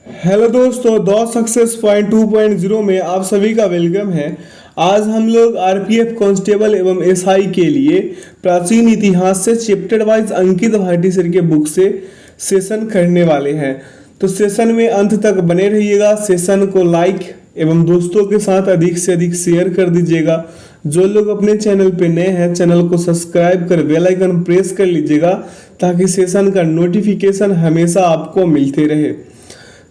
Hello दोस्तों, दौ success point 2.0 में आप सभी का वेलकम है। आज हम लोग आरपीएफ कांस्टेबल एवं एसआई के लिए प्राचीन इतिहास से चैप्टर वाइज अंकित भाटी सर के बुक से सेशन करने वाले हैं। तो सेशन में अंत तक बने रहिएगा। सेशन को लाइक एवं दोस्तों के साथ अधिक से अधिक शेयर कर दीजिएगा। जो लोग अपने चैनल पे नए हैं, चैनल को सब्सक्राइब कर बेल आइकन प्रेस कर लीजिएगा ताकि सेशन का नोटिफिकेशन हमेशा आपको मिलते रहे।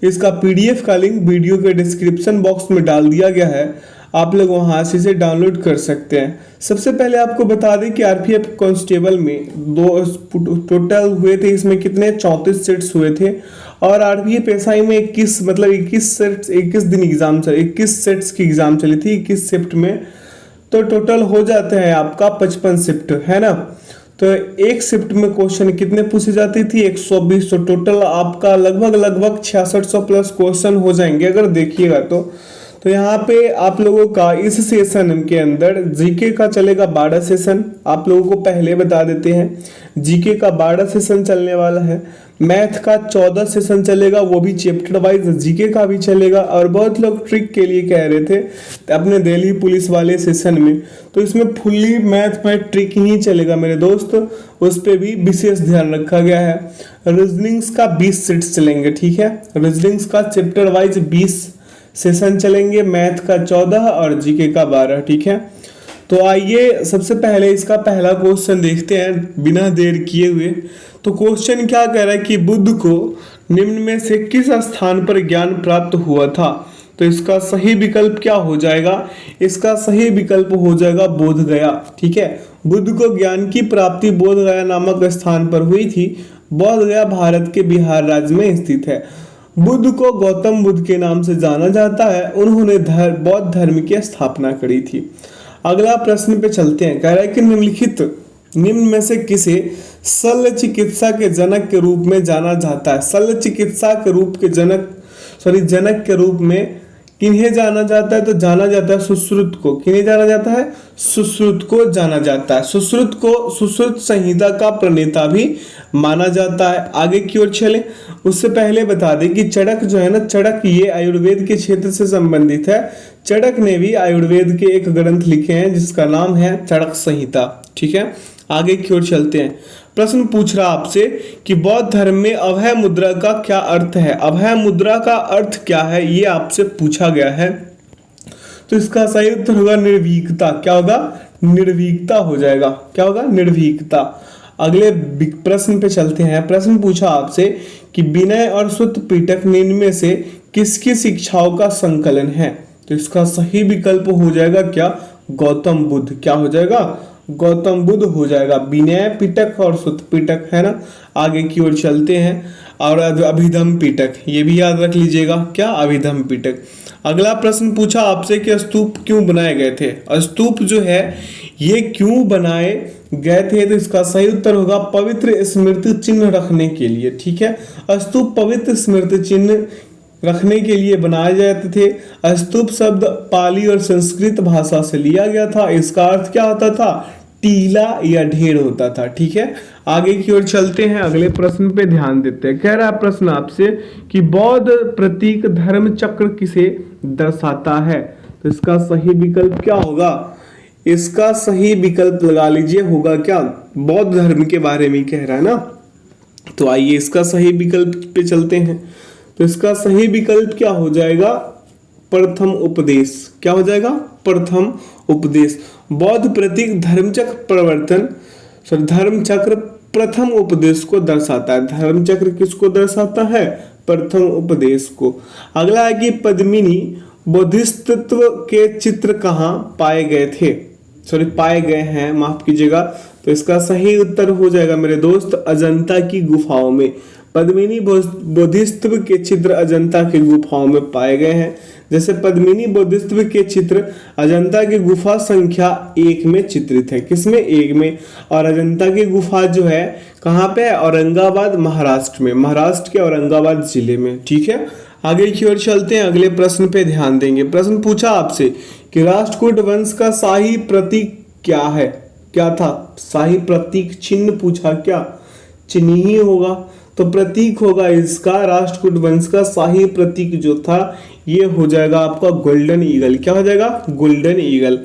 इसका पीडीएफ का लिंक वीडियो के डिस्क्रिप्शन बॉक्स में डाल दिया गया है, आप लोग वहां से इसे डाउनलोड कर सकते हैं। सबसे पहले आपको बता दें कि आरपीएफ कांस्टेबल में दो टोटल हुए थे, इसमें कितने 34 सेट्स हुए थे और आरपीएफ एसआई में 21 सेट्स 21 दिन एग्जाम चले, 21 सेट्स की एग्जाम चली थी 21 शिफ्ट में। तो टोटल हो जाते हैं आपका 55 शिफ्ट, है ना। तो एक शिफ्ट में क्वेश्चन कितने पूछे जाती थी 120। तो टोटल आपका लगभग 6600 प्लस क्वेश्चन हो जाएंगे अगर देखिएगा तो यहाँ पे आप लोगों का इस सेशन के अंदर जीके का चलेगा 12 सेशन। आप लोगों को पहले बता देते हैं, जीके का 12 सेशन चलने वाला है। मैथ का 14 सेशन चलेगा, वो भी चैप्टर वाइज। जीके का भी चलेगा। और बहुत लोग ट्रिक के लिए कह रहे थे अपने दिल्ली पुलिस वाले सेशन में, तो इसमें फुल्ली मैथ में ट्रिक ही चलेगा मेरे दोस्त, उस पर भी विशेष ध्यान रखा गया है। रीजनिंग्स का 20 सेट्स चलेंगे, ठीक है। रीजनिंग्स का चैप्टर वाइज 20 सेशन चलेंगे, मैथ का 14 और जीके का 12, ठीक है। तो आइए सबसे पहले इसका पहला क्वेश्चन देखते हैं बिना देर किए हुए। तो क्वेश्चन क्या कह रहा है कि बुद्ध को निम्न में से किस स्थान पर ज्ञान प्राप्त हुआ था। तो इसका सही विकल्प क्या हो जाएगा, इसका सही विकल्प हो जाएगा बोध गया, ठीक है। बुद्ध को ज्ञान की प्राप्ति बोध गया नामक स्थान पर हुई थी। बोध गया भारत के बिहार राज्य में स्थित है। बुद्ध को गौतम बुद्ध के नाम से जाना जाता है, उन्होंने बौद्ध धर्म की स्थापना करी थी। अगला प्रश्न पे चलते हैं। कह रहा है कि निम्न में से किसे शल्य चिकित्सा के जनक के रूप में जाना जाता है। शल्य चिकित्सा के रूप के जनक के रूप में किन्हें जाना जाता है। तो जाना जाता है सुश्रुत को। किन्हें जाना जाता है, सुश्रुत को जाना जाता है। सुश्रुत को सुश्रुत संहिता का प्रणेता भी माना जाता है। आगे की ओर चले उससे पहले बता दें कि चड़क जो है ना, चड़क ये आयुर्वेद के क्षेत्र से संबंधित है। चड़क ने भी आयुर्वेद के एक ग्रंथ लिखे हैं जिसका नाम है चड़क संहिता, ठीक है। आगे की ओर चलते हैं। प्रश्न पूछ रहा आपसे कि बौद्ध धर्म में अभय मुद्रा का क्या अर्थ है। अभय मुद्रा का अर्थ क्या है ये आपसे पूछा गया है। तो इसका सही उत्तर होगा निर्भीकता। क्या होगा, निर्भीकता हो जाएगा। क्या होगा, निर्भीकता। अगले प्रश्न पे चलते हैं। प्रश्न पूछा आपसे कि विनय और सुत्त पिटक निम्न में से किसकी शिक्षाओं का संकलन है। तो इसका सही विकल्प हो जाएगा क्या, गौतम बुद्ध। क्या हो जाएगा, गौतम बुद्ध हो जाएगा। विनय पिटक और सुत्त पिटक, है ना। आगे की ओर चलते हैं। और अभिधम पिटक, ये भी याद रख लीजिएगा, क्या, अभिधम पिटक। अगला प्रश्न पूछा आपसे कि स्तूप क्यों बनाए गए थे। स्तूप जो है ये क्यों बनाए गए थे। तो इसका सही उत्तर होगा पवित्र स्मृति चिन्ह रखने के लिए, ठीक है। स्तूप पवित्र स्मृति चिन्ह रखने के लिए बनाए जाते थे। स्तूप शब्द पाली और संस्कृत भाषा से लिया गया था। इसका अर्थ क्या होता था, टीला या ढेर होता था, ठीक है। आगे की ओर चलते हैं, अगले प्रश्न पे ध्यान देते हैं। कह रहा है प्रश्न आपसे कि बौद्ध प्रतीक धर्म चक्र किसे दर्शाता है। तो इसका सही विकल्प क्या होगा, इसका सही विकल्प लगा लीजिए, होगा क्या, बौद्ध धर्म के बारे में कह रहा है ना। तो आइए इसका सही विकल्प पे चलते हैं। तो इसका सही विकल्प क्या हो जाएगा, प्रथम उपदेश। क्या हो जाएगा, प्रथम उपदेश। बौद्ध प्रतीक धर्मचक्र प्रथम उपदेश को दर्शाता है। धर्मचक्र किसको दर्शाता है, प्रथम उपदेश को। अगला है कि पद्मिनी बोधिसत्व के चित्र कहाँ पाए गए थे, पाए गए हैं, माफ कीजिएगा। तो इसका सही उत्तर हो जाएगा मेरे दोस्त अजंता की गुफाओं में। पद्मिनी बोधिसत्व के चित्र अजंता की गुफाओं में पाए गए हैं। जैसे पद्मिनी बोधिसत्व के चित्र अजंता की गुफा संख्या 1 में चित्रित है। किसमें, 1 में। और अजंता की गुफा जो है कहाँ पे है, औरंगाबाद महाराष्ट्र में, महाराष्ट्र के औरंगाबाद जिले में, ठीक है। आगे की ओर चलते हैं, अगले प्रश्न पे ध्यान देंगे। प्रश्न पूछा आपसे कि राष्ट्रकूट वंश का शाही प्रतीक क्या है, क्या था, शाही प्रतीक चिन्ह पूछा, क्या चिन्ह ही होगा। तो प्रतीक होगा इसका राष्ट्रकूट वंश का शाही प्रतीक जो था ये हो जाएगा आपका गोल्डन ईगल। क्या हो जाएगा? Golden eagle.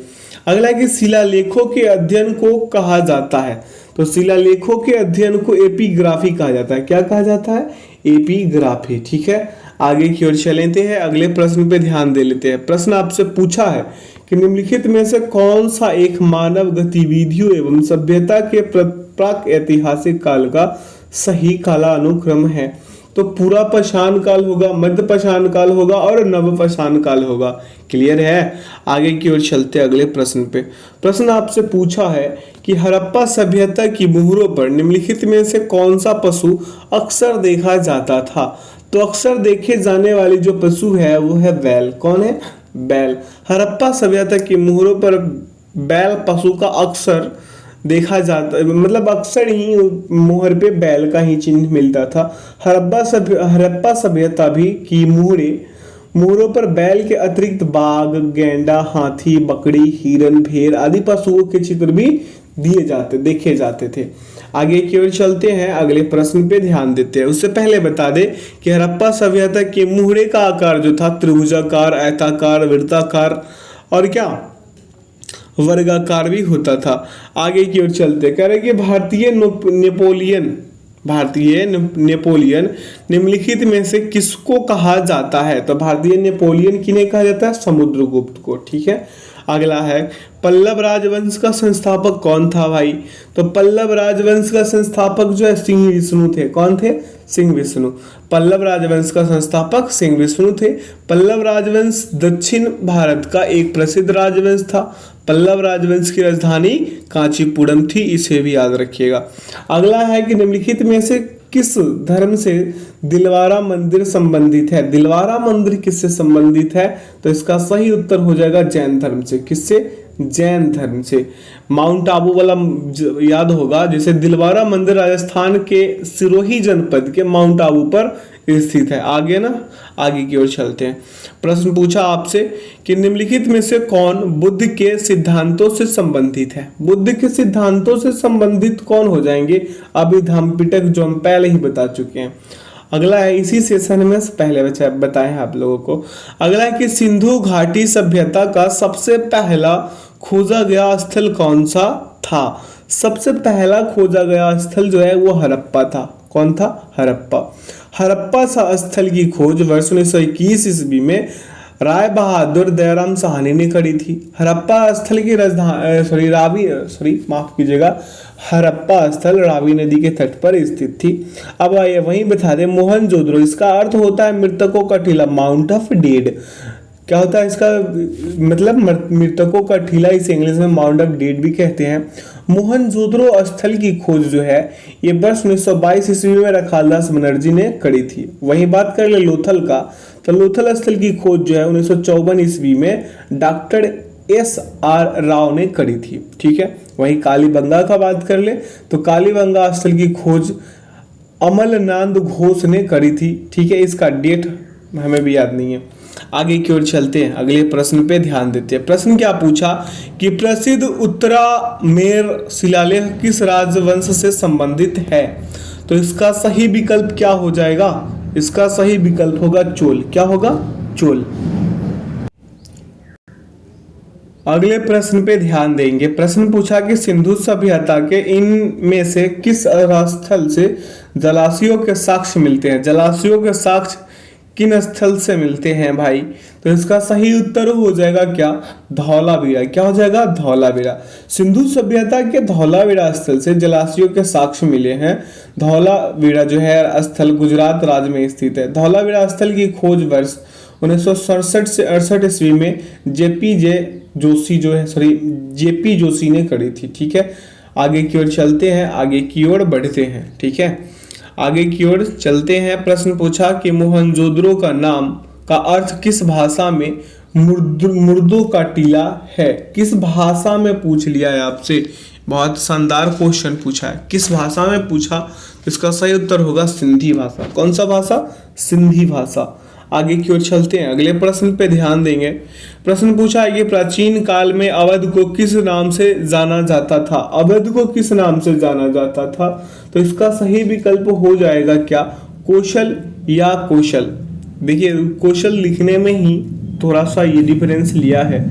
अगला है कि शिलालेखों के अध्ययन को कहा जाता है, तो शिलालेखों के अध्ययन को एपिग्राफी कहा जाता है। क्या कहा जाता है? एपिग्राफी। ठीक है, आगे की ओर चलते हैं, अगले प्रश्न पे ध्यान दे लेते हैं। प्रश्न आपसे पूछा है कि निम्नलिखित में से कौन सा एक मानव गतिविधियों एवं सभ्यता के प्राक ऐतिहासिक काल का सही कालानुक्रम है? तो पूरा पाषाण काल होगा, मध्य पाषाण काल होगा और नव पाषाण काल होगा। क्लियर है? आगे की ओर चलते अगले प्रश्न पे। प्रश्न आपसे पूछा है कि हड़प्पा सभ्यता की मोहरों पर निम्नलिखित में से कौन सा पशु अक्सर देखा जाता था? तो अक्सर देखे जाने वाली जो पशु है वो है बैल। कौन है? बैल। हड़प्पा सभ्यता की मोहरों पर बैल पशु का अक्सर देखा जाता, मतलब अक्सर ही मोहर पे बैल का ही चिन्ह मिलता था। हड़प्पा सभ्यता भी की मोहरों पर बैल के अतिरिक्त बाघ, गेंडा, हाथी, बकरी, हिरन, भेड़ आदि पशुओं के चित्र भी देखे जाते थे। आगे की ओर चलते हैं, अगले प्रश्न पे ध्यान देते हैं। उससे पहले बता दे कि हड़प्पा सभ्यता के मोहरे का आकार जो था त्रिभुजाकार, आयताकार, वृत्ताकार और क्या वर्गाकार भी होता था। आगे की ओर चलते कह रहे कि भारतीय नेपोलियन निम्नलिखित में से किसको कहा जाता है? तो भारतीय नेपोलियन किन्हें कहा जाता है? समुद्रगुप्त को। ठीक है, अगला है पल्लव राजवंश का संस्थापक कौन था भाई? तो पल्लव राजवंश का संस्थापक जो है सिंह विष्णु थे। कौन थे? सिंह विष्णु। पल्लव राजवंश का संस्थापक सिंह विष्णु थे। पल्लव राजवंश दक्षिण भारत का एक प्रसिद्ध राजवंश था। पल्लव राजवंश की राजधानी कांचीपुरम थी, इसे भी याद रखिएगा। अगला है कि निम्नलिखित में से किस धर्म से दिलवारा मंदिर संबंधित है? दिलवारा मंदिर किससे संबंधित है? तो इसका सही उत्तर हो जाएगा जैन धर्म से। किससे? जैन धर्म से। माउंट आबू वाला याद होगा, जैसे दिलवारा मंदिर राजस्थान के सिरोही जनपद के माउंट आबू पर स्थित है। आगे ना, आगे की ओर चलते हैं। प्रश्न पूछा आपसे कि निम्नलिखित में से कौन बुद्ध के सिद्धांतों से संबंधित है? बुद्ध के सिद्धांतों से संबंधित कौन हो जाएंगे? अभिधम्म पिटक, जो हम पहले ही बता चुके हैं। अगला है, इसी सेशन में पहले बताए हैं आप लोगों को। अगला है कि सिंधु घाटी सभ्यता का सबसे पहला खोजा गया स्थल कौन सा था? सबसे पहला खोजा गया स्थल जो है वो हड़प्पा था। कौन था? हड़प्पा। हड़प्पा स्थल की खोज वर्ष 1921 ईस्वी में राय बहादुर दयाराम साहनी ने करी थी। हड़प्पा स्थल की हड़प्पा स्थल रावी नदी के तट पर स्थित थी। अब आइए वहीं बता दें मोहनजोदड़ो, इसका अर्थ होता है मृतकों का टीला, माउंट ऑफ डेड। क्या होता है इसका मतलब? मृतकों का टीला, इसे इंग्लिश में माउंट ऑफ डेड भी कहते हैं। मोहनजोदड़ो स्थल की खोज जो है ये वर्ष 1922 ईस्वी में रखालदास बनर्जी ने करी थी। वहीं बात कर ले लोथल का, तो लोथल स्थल की खोज जो है 1954 ईस्वी में डॉक्टर SR राव ने करी थी। ठीक है, वहीं कालीबंगा का बात कर ले तो कालीबंगा स्थल की खोज अमलनाथ घोष ने करी थी। ठीक है, इसका डेट हमें भी याद नहीं है। आगे की ओर चलते हैं, अगले प्रश्न पे ध्यान देते हैं। प्रश्न क्या पूछा कि प्रसिद्ध उत्तरामेर शिलालेख किस राजवंश से संबंधित है? तो इसका सही विकल्प क्या हो जाएगा? इसका सही विकल्प होगा चोल। क्या होगा? चोल। अगले प्रश्न पे ध्यान देंगे। प्रश्न पूछा कि सिंधु सभ्यता के इनमें से किस स्थल से जलाशयों के साक्ष्य मिलते हैं? जलाशयों के साक्ष्य किन स्थल से मिलते हैं भाई? तो इसका सही उत्तर हो जाएगा क्या? धौलावीरा। क्या हो जाएगा? धौलावीरा। सिंधु सभ्यता के धौलावीरा स्थल से जलाशयों के साक्ष्य मिले हैं। धौलावीरा जो है स्थल गुजरात राज्य में स्थित है। धौलावीरा स्थल की खोज वर्ष 1967 से 68 ईस्वी में जेपी जोशी ने करी थी। ठीक है, आगे की ओर चलते हैं, आगे की ओर बढ़ते हैं। ठीक है, आगे की ओर चलते हैं। प्रश्न पूछा कि मोहनजोदड़ो का नाम का अर्थ किस भाषा में मुर्दों का टीला है? किस भाषा में पूछ लिया है आपसे, बहुत शानदार क्वेश्चन पूछा है। किस भाषा में पूछा? इसका सही उत्तर होगा सिंधी भाषा। कौन सा भाषा? सिंधी भाषा। आगे की ओर चलते हैं, अगले प्रश्न पे ध्यान देंगे। प्रश्न पूछा है कि प्राचीन काल में अवध को किस नाम से जाना जाता था? अवध को किस नाम से जाना जाता था? तो इसका सही विकल्प हो जाएगा क्या? कौशल या कौशल। देखिए कौशल लिखने में ही थोड़ा सा ये डिफरेंस लिया है।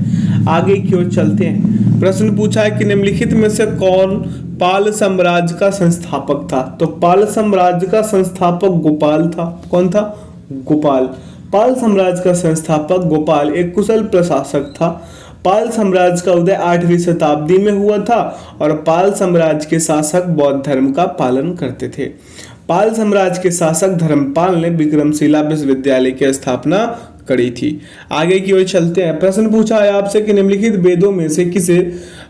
आगे की ओर चलते हैं। प्रश्न पूछा है कि निम्नलिखित में से कौन पाल साम्राज्य का संस्थापक था? तो पाल साम्राज्य का संस्थापक गोपाल था। कौन था? गोपाल। पाल साम्राज्य का संस्थापक गोपाल एक कुशल प्रशासक था। पाल साम्राज्य का उदय 8वीं शताब्दी में हुआ था और पाल साम्राज्य के शासक बौद्ध धर्म का पालन करते थे। पाल साम्राज्य के शासक धर्मपाल ने विक्रमशिला विश्वविद्यालय की स्थापना करी थी। आगे की ओर चलते हैं। प्रश्न पूछा है आपसे कि निम्नलिखित वेदों में से किसे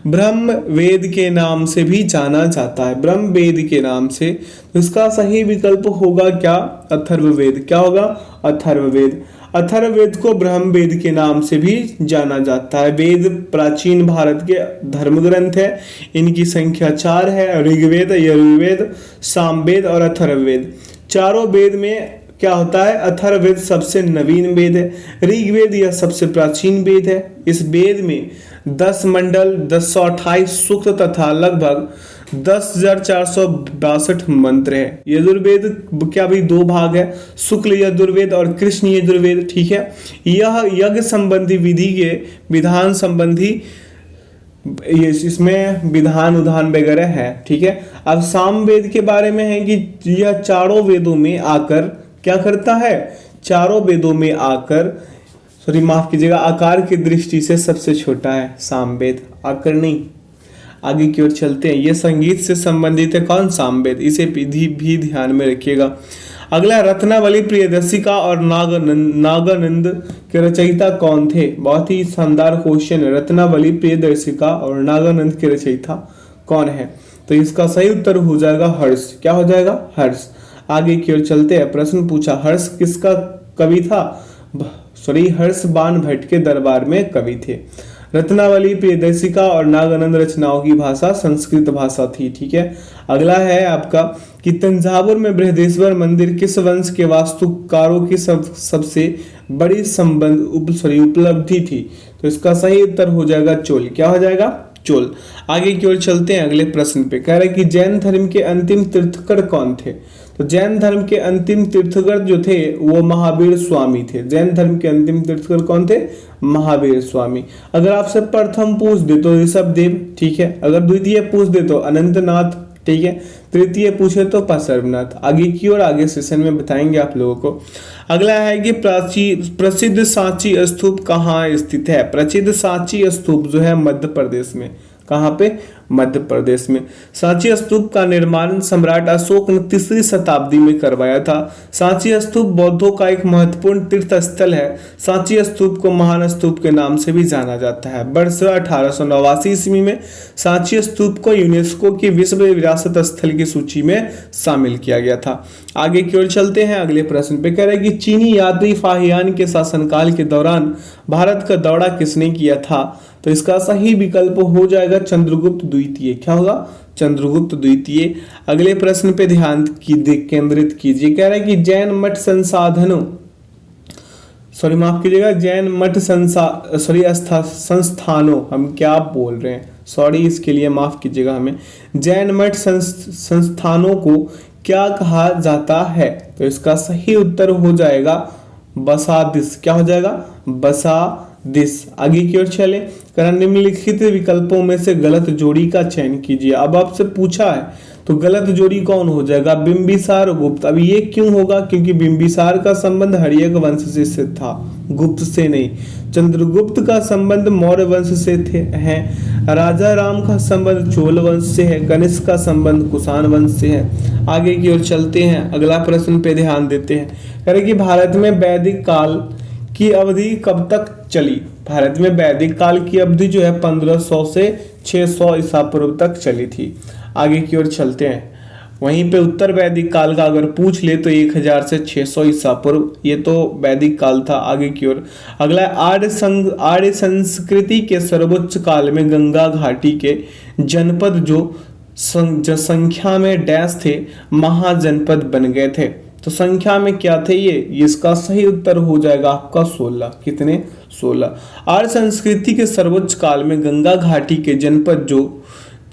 ब्रह्म वेद के नाम से भी जाना जाता है? ब्रह्म वेद के नाम से। तो इसका सही विकल्प होगा क्या? अथर्ववेद। क्या होगा? अथर्ववेद। अथर्ववेद को ब्रह्म वेद के नाम से भी जाना जाता है। वेद प्राचीन भारत के धर्म ग्रंथ है। इनकी संख्या 4 है, ऋग्वेद, यजुर्वेद, सामवेद और अथर्ववेद। चारों वेद में क्या होता है? अथर्ववेद सबसे नवीन वेद है। ऋग्वेद यह सबसे प्राचीन वेद है। इस वेद में 10 मंडल, 1028 सूक्त तथा लगभग 10,462 मंत्र है। यजुर्वेद क्या भी 2 भाग है, शुक्ल यजुर्वेद और कृष्ण यजुर्वेद। ठीक है, यह यज्ञ संबंधी विधि के विधान संबंधी ये इसमें विधान उधान वगैरह है। ठीक है, अब सामवेद के बारे में है कि यह चारों वेदों में आकर क्या करता है? चारों वेदों में आकर माफ कीजिएगा, आकार की दृष्टि से सबसे छोटा है सामवेद, आकर नहीं। आगे की ओर चलते हैं। ये संगीत से संबंधित है। कौन? सामवेद। इसे भी ध्यान में रखिएगा। अगला, रत्नावली प्रियदर्शिका और नागानंद के रचयिता कौन थे? बहुत ही शानदार क्वेश्चन है। रत्नावली प्रियदर्शिका और नागानंद के रचयिता कौन है? तो इसका सही उत्तर हो जाएगा हर्ष। क्या हो जाएगा? हर्ष। आगे की ओर चलते हैं। प्रश्न पूछा, हर्ष किसका कवि था? हर्ष बाण भट्ट के दरबार में कवि थे। रत्नावली प्रियदर्शिका और नागानंद रचनाओं की भाषा संस्कृत भाषा थी। ठीक है, अगला है आपका कि तंजावुर में बृहदेश्वर मंदिर किस वंश के वास्तुकारों की सबसे बड़ी उपलब्धि थी? तो इसका सही उत्तर हो जाएगा चोल। क्या हो जाएगा? चोल। आगे की ओर चलते हैं। अगले प्रश्न पे कह रहे हैं कि जैन धर्म के अंतिम तीर्थंकर कौन थे? तो जैन धर्म के अंतिम तीर्थंकर जो थे वो महावीर स्वामी थे। जैन धर्म के अंतिम तीर्थंकर कौन थे? महावीर स्वामी। अगर आपसे प्रथम पूछ दे तो ऋषभदेव। ठीक है, अगर द्वितीय पूछ दे तो अनंतनाथ। ठीक है, तृतीय पूछे तो पार्श्वनाथ। आगे की ओर आगे सेशन में बताएंगे आप लोगों को। अगला है कि प्रसिद्ध सांची स्तूप कहाँ स्थित है? प्रसिद्ध सांची स्तूप जो है मध्य प्रदेश में। कहाँ पे? मध्य प्रदेश में। सांची स्तूप का निर्माण सम्राट अशोक ने 3री शताब्दी में करवाया था। सांची स्तूप बौद्धों का एक महत्वपूर्ण तीर्थ स्थल है। सांची स्तूप को महान स्तूप के नाम से भी जाना जाता है। वर्ष 1889 ईस्वी में सांची स्तूप को यूनेस्को की विश्व विरासत स्थल की सूची में शामिल किया गया था। आगे की ओर चलते हैं। अगले प्रश्न पे कह रहे हैं कि चीनी यात्री फाहियान के शासनकाल के दौरान भारत का दौरा किसने किया था? तो इसका सही विकल्प हो जाएगा चंद्रगुप्त द्वितीय। क्या होगा? चंद्रगुप्त द्वितीय। अगले प्रश्न पे ध्यान केंद्रित कीजिए। कह रहे हैं कि जैन मठ संसाधनों माफ कीजिएगा, जैन मठ संस्थानों, हम क्या बोल रहे हैं, सॉरी इसके लिए माफ कीजिएगा हमें। जैन मठ संस्थानों को क्या कहा जाता है? तो इसका सही उत्तर हो जाएगा बसादिस। क्या हो जाएगा? बसादिस। आगे की ओर चले। निम्नलिखित विकल्पों में से गलत जोड़ी का चयन कीजिए। अब आपसे पूछा है तो गलत जोड़ी कौन हो जाएगा? बिंबिसार गुप्त। अब ये क्यों होगा? क्योंकि बिंबिसार का संबंध हर्यक वंश से था, गुप्त से नहीं। चंद्रगुप्त का संबंध मौर्य वंश से है। राजा राम का संबंध चोल वंश से है। कनिष्क का संबंध कुषाण वंश से है। आगे की ओर चलते हैं। अगला प्रश्न पे ध्यान देते हैं। कह रहे कि भारत में वैदिक काल की अवधि कब तक चली? भारत में वैदिक काल की अवधि जो है 1500 से 600 ईसा पूर्व तक चली थी। आगे की ओर चलते हैं। वहीं पे उत्तर वैदिक काल का अगर पूछ ले तो 1000 से 600 ईसा पूर्व, ये तो वैदिक काल था। आगे की ओर अगला, आर्य संस्कृति के सर्वोच्च काल में गंगा घाटी के जनपद जो संख्या में डैश थे महाजनपद बन गए थे। तो संख्या में क्या थे ये इसका सही उत्तर हो जाएगा आपका 16। कितने? 16। आर्य संस्कृति के सर्वोच्च काल में गंगा घाटी के जनपद जो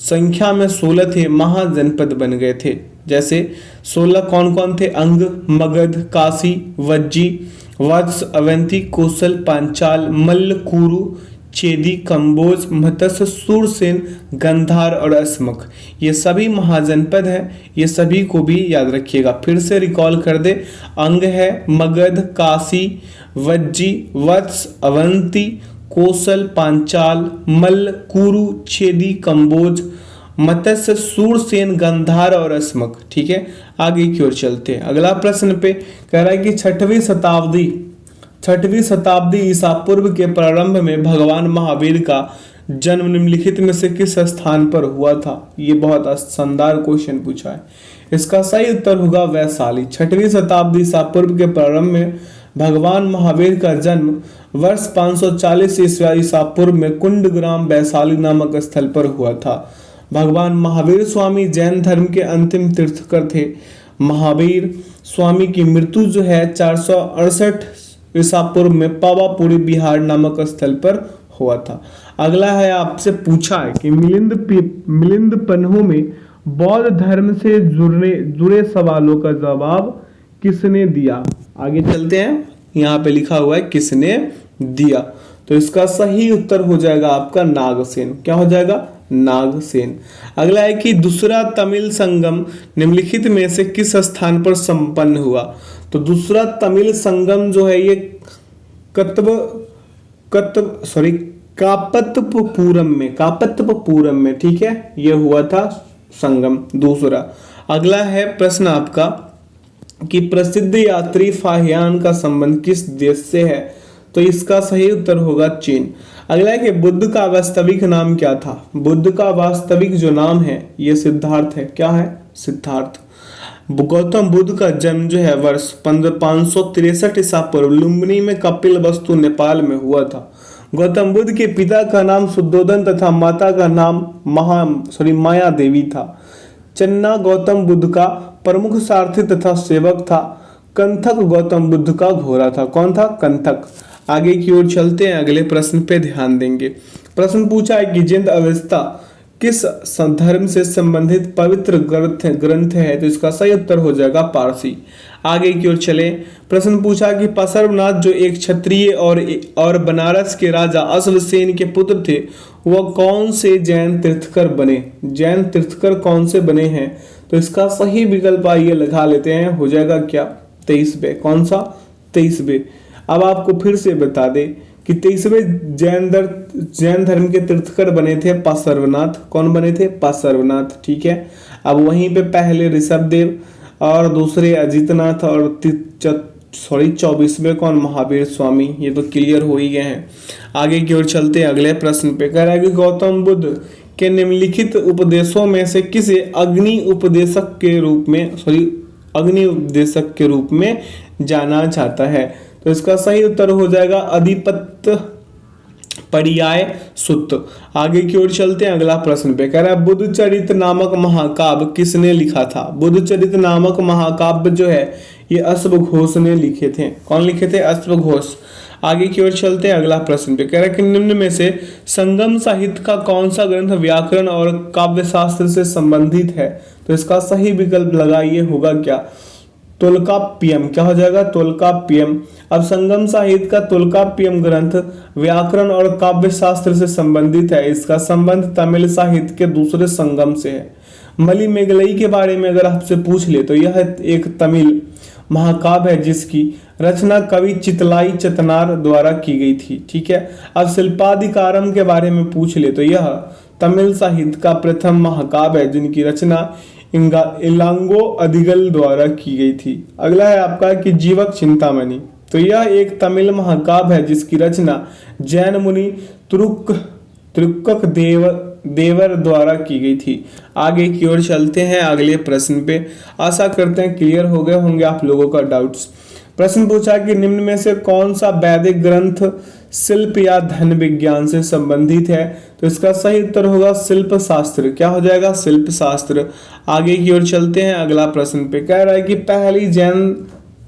संख्या में 16 थे महाजनपद बन गए थे। जैसे 16 कौन कौन थे? अंग, मगध, काशी, वज्जी, वत्स, अवंती, कौशल, पांचाल, मल्ल, कुरु, चेदी, कंबोज, मत्स्य, सूरसेन, गंधार और अस्मक। ये सभी महाजनपद हैं। ये सभी को भी याद रखिएगा। फिर से रिकॉल कर दे। अंग है मगध, काशी, वज्जी, वत्स, अवंती, कौशल, पांचाल, मल्ल, कुरु, छेदी, कंबोज, मत्स्य, सूरसेन, गंधार और अस्मक। ठीक है, आगे की ओर चलते हैं। अगला प्रश्न पे कह रहा है कि छठवीं शताब्दी ईसा पूर्व के प्रारंभ में भगवान महावीर का जन्म निम्नलिखित में से किस स्थान पर हुआ था? ये बहुत शानदार क्वेश्चन पूछा है। इसका सही उत्तर होगा वैशाली। छठवीं शताब्दी ईसा पूर्व के प्रारंभ में भगवान महावीर का जन्म वर्ष 540 ईसा पूर्व में कुंडग्राम वैशाली नामक स्थल पर हुआ था। भगवान महावीर स्वामी जैन धर्म के अंतिम तीर्थकर थे। महावीर स्वामी की मृत्यु जो है 468 ईसा पूर्व में पावापुरी बिहार नामक स्थल पर हुआ था। अगला है, आपसे पूछा है कि मिलिंद पन्हों में बौद्ध धर्म से जुड़े सवालों का जवाब किसने दिया? आगे चलते हैं। यहाँ पे लिखा हुआ है किसने दिया, तो इसका सही उत्तर हो जाएगा आपका नागसेन। क्या हो जाएगा? नागसेन। अगला है कि दूसरा तमिल संगम निम्नलिखित में से किस स्थान पर संपन्न हुआ? तो दूसरा तमिल संगम जो है ये कापत्तपुरम में, ठीक है, ये हुआ था संगम दूसरा। अगला है प्रश्न आपका कि प्रसिद्ध यात्री फाहियान का संबंध किस देश से है? तो इसका सही उत्तर होगा चीन। अगला है कि बुद्ध का वास्तविक नाम क्या था? बुद्ध का वास्तविक जो नाम है ये सिद्धार्थ है। क्या है? सिद्धार्थ। गौतम बुद्ध का जन्म जो है वर्ष 563 ईसा पूर्व लुम्बिनी में कपिल वस्तु नेपाल में हुआ था। गौतम बुद्ध के पिता का नाम शुद्धोदन तथा माता का नाम माया देवी था। चन्ना गौतम बुद्ध का प्रमुख सारथी तथा सेवक था। कंथक गौतम बुद्ध का घोड़ा था। कौन था? कंथक। आगे की ओर चलते हैं, अगले प्रश्न पे ध्यान देंगे। प्रश्न पूछा है कि जिंद अवस्था किस धर्म से संबंधित पवित्र ग्रंथ है? तो इसका सही उत्तर हो जाएगा पारसी। आगे की ओर चले। प्रश्न पूछा कि पार्श्वनाथ जो एक क्षत्रिय और बनारस के राजा अश्वसेन के पुत्र थे वह कौन से जैन तीर्थकर बने? जैन तीर्थकर कौन से बने हैं? तो इसका सही विकल्प आइए लगा लेते हैं, हो जाएगा क्या? 23वें। कौन सा? 23वें। अब आपको फिर से बता दे कि 23वें जैन धर्म के तीर्थकर बने थे पार्श्वनाथ। कौन बने थे? पार्श्वनाथ। ठीक है। अब वहीं पे पहले ऋषभदेव और दूसरे अजितनाथ और 24वें कौन? महावीर स्वामी। ये तो क्लियर हो ही गए हैं। आगे की ओर चलते हैं, अगले प्रश्न पे कह रहा है कि गौतम बुद्ध के निम्नलिखित उपदेशों में से किसे अग्नि उपदेशक के रूप में जाना जाता है? तो इसका सही उत्तर हो जाएगा अधिपत्य पर्याय सुत्त। आगे की ओर चलते हैं, अगला प्रश्न पे कह रहा है बुद्धचरित नामक महाकाव्य किसने लिखा था? बुद्धचरित नामक महाकाव्य जो है ये अश्वघोष ने लिखे थे। कौन लिखे थे? अश्वघोष। आगे की ओर चलते हैं, अगला प्रश्न पे कह रहा है कि निम्न में से संगम साहित्य का कौन सा ग्रंथ व्याकरण और काव्य शास्त्र से संबंधित है? तो इसका सही विकल्प लगाइए, होगा क्या? तोल्काप्पियम। क्या हो जाएगा? तोल्काप्पियम। अब संगम साहित्य का तोल्काप्पियम ग्रंथ व्याकरण और काव्य शास्त्र से संबंधित है। इसका संबंध तमिल साहित्य के दूसरे संगम से है। मलि मेघलई के बारे में अगर आपसे पूछ ले तो यह एक तमिल महाकाव्य है जिसकी रचना कवि चितलाई चतनार द्वारा की गई थी। ठीक है। अब शिल्पाधिकारम के बारे में पूछ ले तो यह तमिल साहित्य का प्रथम महाकाव्य है जिनकी रचना इलांगो अधिगल द्वारा की गई थी। अगला है आपका कि जीवक चिंतामणि, तो यह एक तमिल महाकाव्य है जिसकी रचना जैन मुनि त्रुक्क देवर द्वारा की गई थी। आगे की ओर चलते हैं, अगले प्रश्न पे। आशा करते हैं क्लियर हो गए होंगे आप लोगों का डाउट्स। प्रश्न पूछा कि निम्न में से कौन सा वैदिक ग्रंथ शिल्प या धन विज्ञान से संबंधित है? तो इसका सही उत्तर होगा शिल्प शास्त्र। क्या हो जाएगा? शिल्प शास्त्र। आगे की ओर चलते हैं, अगला प्रश्न पे कह रहा है कि पहली जैन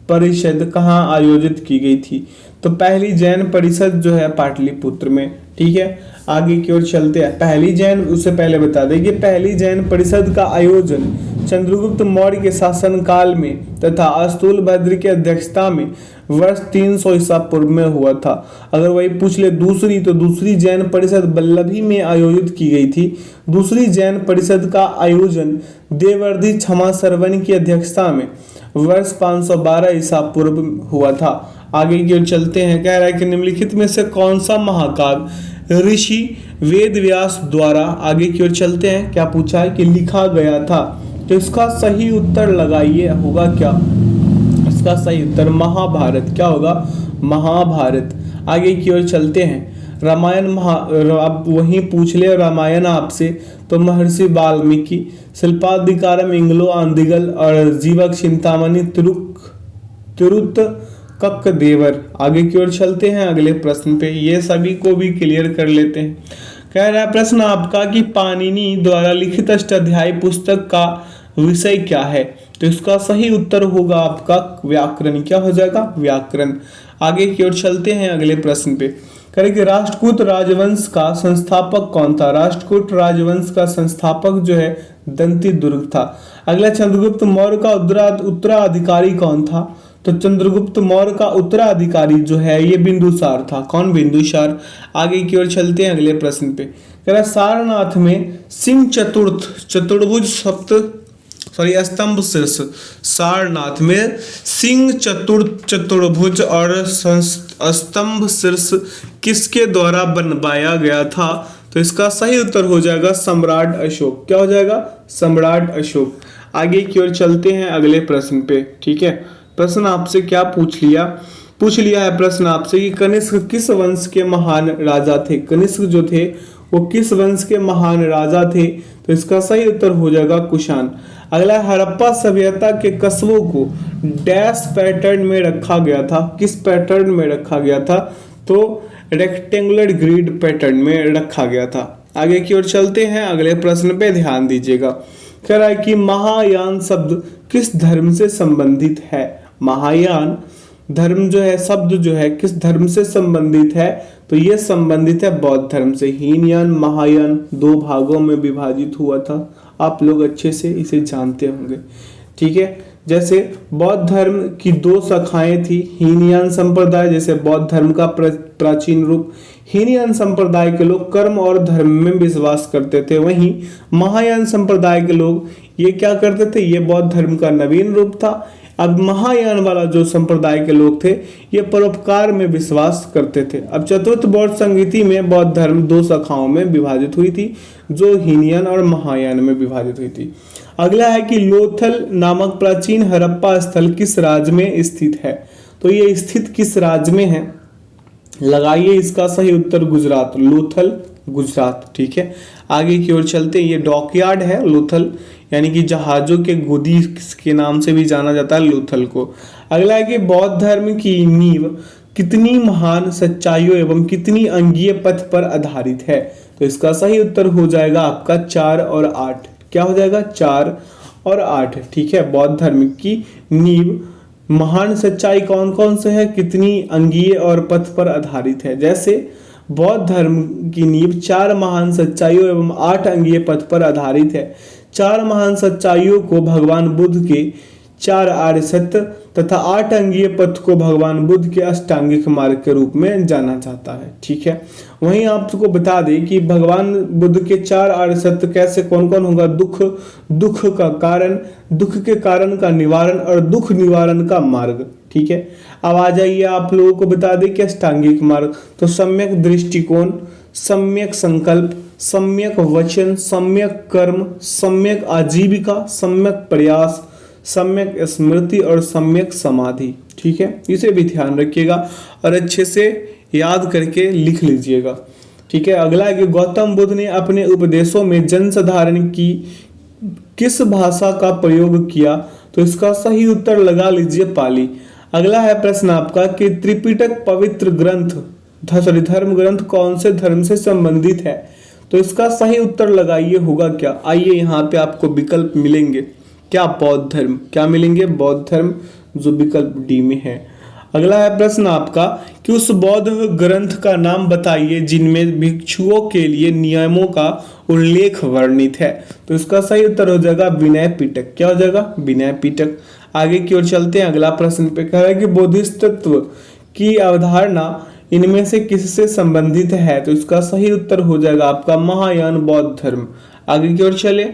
परिषद कहाँ आयोजित की गई थी? तो पहली जैन परिषद जो है पाटलिपुत्र में। ठीक है, आगे की ओर चलते हैं। पहली जैन, उससे पहले बता दें कि पहली जैन परिषद का आयोजन चंद्रगुप्त मौर्य के शासनकाल में तथा अस्तुलभद्र की अध्यक्षता में वर्ष 300 ईसा पूर्व में हुआ था। अगर वही पूछ ले दूसरी, तो दूसरी जैन परिषद वल्लभी में आयोजित की गई थी। दूसरी जैन परिषद का आयोजन देवर्षि क्षमा सरवन की अध्यक्षता में वर्ष 512 ईसा पूर्व हुआ था। आगे की ओर चलते हैं, कह रहा है कि निम्नलिखित में से कौन सा महाकाव्य ऋषि वेद व्यास द्वारा, आगे की ओर चलते हैं, क्या पूछा है कि लिखा गया था? तो इसका सही उत्तर लगाइए, होगा क्या? इसका सही उत्तर महाभारत। क्या होगा? महाभारत। आगे की ओर चलते हैं, रामायण आप वहीं पूछ ले रामायण आपसे, तो महर्षि वाल्मीकि, शिल्पाधिकारम इंगलो आंदिगल और जीवक चिंतामणि तिरुत कक्क देवर। आगे की ओर चलते हैं अगले प्रश्न पे, ये सभी को भी क्लियर कर लेते हैं। कह रहा है प्रश्न आपका कि पाणिनि द्वारा लिखित अष्टाध्यायी पुस्तक का विषय क्या है? तो इसका सही उत्तर होगा आपका व्याकरण। क्या हो जाएगा? व्याकरण। आगे की ओर चलते हैं अगले प्रश्न पे, करें कि राष्ट्रकूट राजवंश का संस्थापक कौन था? राष्ट्रकूट राजवंश का संस्थापक जो है दंतीदुर्ग था। अगला, चंद्रगुप्त मौर्य का उत्तराधिकारी कौन था? तो चंद्रगुप्त मौर्य का उत्तराधिकारी जो है ये बिंदुसार था। कौन? बिंदुसार। आगे की ओर चलते हैं अगले प्रश्न पे, कह रहा सारनाथ में सिंह चतुर्भुज स्तंभ शीर्ष, सारनाथ में सिंह चतुर्भुज और स्तंभ शीर्ष किसके द्वारा बनवाया गया था? तो इसका सही उत्तर हो जाएगा सम्राट अशोक। क्या हो जाएगा? सम्राट अशोक। आगे की ओर चलते हैं अगले प्रश्न पे। ठीक है, प्रश्न आपसे क्या पूछ लिया है प्रश्न आपसे कि कनिष्क किस वंश के महान राजा थे? कनिष्क जो थे वो किस वंश के महान राजा थे? तो इसका सही उत्तर हो जाएगा कुषाण। अगला, हड़प्पा सभ्यता के कस्बों को डैश पैटर्न में रखा गया था। किस पैटर्न में रखा गया था? तो रेक्टेंगुलर ग्रिड पैटर्न में रखा गया था। आगे की ओर चलते हैं अगले प्रश्न पे ध्यान दीजिएगा। कह रहा है कि महायान शब्द किस धर्म से संबंधित है? महायान धर्म जो है, शब्द जो है किस धर्म से संबंधित है? तो ये संबंधित है बौद्ध धर्म से। हीनयान महायान 2 भागों में विभाजित हुआ था, आप लोग अच्छे से इसे जानते होंगे। ठीक है, जैसे बौद्ध धर्म की 2 शाखाएं थी। हीनयान संप्रदाय जैसे बौद्ध धर्म का प्राचीन रूप, हीनयान संप्रदाय के लोग कर्म और धर्म में विश्वास करते थे। वहीं महायान संप्रदाय के लोग ये क्या करते थे? ये बौद्ध धर्म का नवीन रूप था। अब महायान वाला जो संप्रदाय के लोग थे ये परोपकार में विश्वास करते थे। अब चतुर्थ बौद्ध संगीति में बौद्ध धर्म 2 शाखाओं में विभाजित हुई थी, जो हीनयान और महायान में विभाजित हुई थी। अगला है कि लोथल नामक प्राचीन हड़प्पा स्थल किस राज्य में स्थित है? तो ये स्थित किस राज्य में है? लगाइए इसका सही उत्तर गुजरात। लोथल गुजरात। ठीक है, आगे की ओर चलते हैं। ये डॉकयार्ड है लोथल, यानी कि जहाजों के गोदी के नाम से भी जाना जाता है लोथल को। अगला है कि बौद्ध धर्म की नींव कितनी महान सच्चाइयों एवं कितनी अंगीय पथ पर आधारित है? तो इसका सही उत्तर हो जाएगा आपका 4 और 8। क्या हो जाएगा? 4 और 8। ठीक है, बौद्ध धर्म की नींव महान सच्चाई कौन कौन से है, कितनी अंगीय और पथ पर आधारित है। जैसे बौद्ध धर्म की नींव 4 महान सच्चाइयों एवं 8 अंगीय पथ पर आधारित है। 4 महान सच्चाइयों को भगवान बुद्ध के 4 आर्य सत्य तथा 8 अंगीय पथ को भगवान बुद्ध के अष्टांगिक मार्ग के रूप में जाना जाता है। ठीक है, वहीं आपको बता दें कि भगवान बुद्ध के 4 आर्य सत्य कैसे कौन कौन होगा? दुख का कारण, दुख के कारण का निवारण और दुख निवारण का मार्ग। ठीक है, अब आ जाइए आप लोगों को बता दें कि अष्टांगिक मार्ग, तो सम्यक दृष्टिकोण, सम्यक संकल्प, सम्यक वचन, सम्यक कर्म, सम्यक आजीविका, सम्यक प्रयास, सम्यक स्मृति और सम्यक समाधि। ठीक है, इसे भी ध्यान रखिएगा और अच्छे से याद करके लिख लीजिएगा। ठीक है, अगला है कि गौतम बुद्ध ने अपने उपदेशों में जनसाधारण की किस भाषा का प्रयोग किया? तो इसका सही उत्तर लगा लीजिए पाली। अगला है प्रश्न आपका कि त्रिपिटक पवित्र ग्रंथ धर्म ग्रंथ कौन से धर्म से संबंधित है? तो इसका सही उत्तर लगाइए होगा क्या। आइए यहाँ पे आपको विकल्प मिलेंगे, क्या बौद्ध धर्म, क्या मिलेंगे बौद्ध धर्म, जो विकल्प डी में है। अगला है प्रश्न आपका कि उस बौद्ध ग्रंथ का नाम बताइए जिनमें भिक्षुओं के लिए नियमों का उल्लेख वर्णित है। तो इसका सही उत्तर हो जाएगा विनय पिटक। क्या हो जाएगा? विनय पिटक। आगे की ओर चलते हैं, अगला प्रश्न पे कह रहा है कि बोधिसत्व की अवधारणा इनमें से किससे संबंधित है? तो इसका सही उत्तर हो जाएगा आपका महायान बौद्ध धर्म। आगे की ओर चले,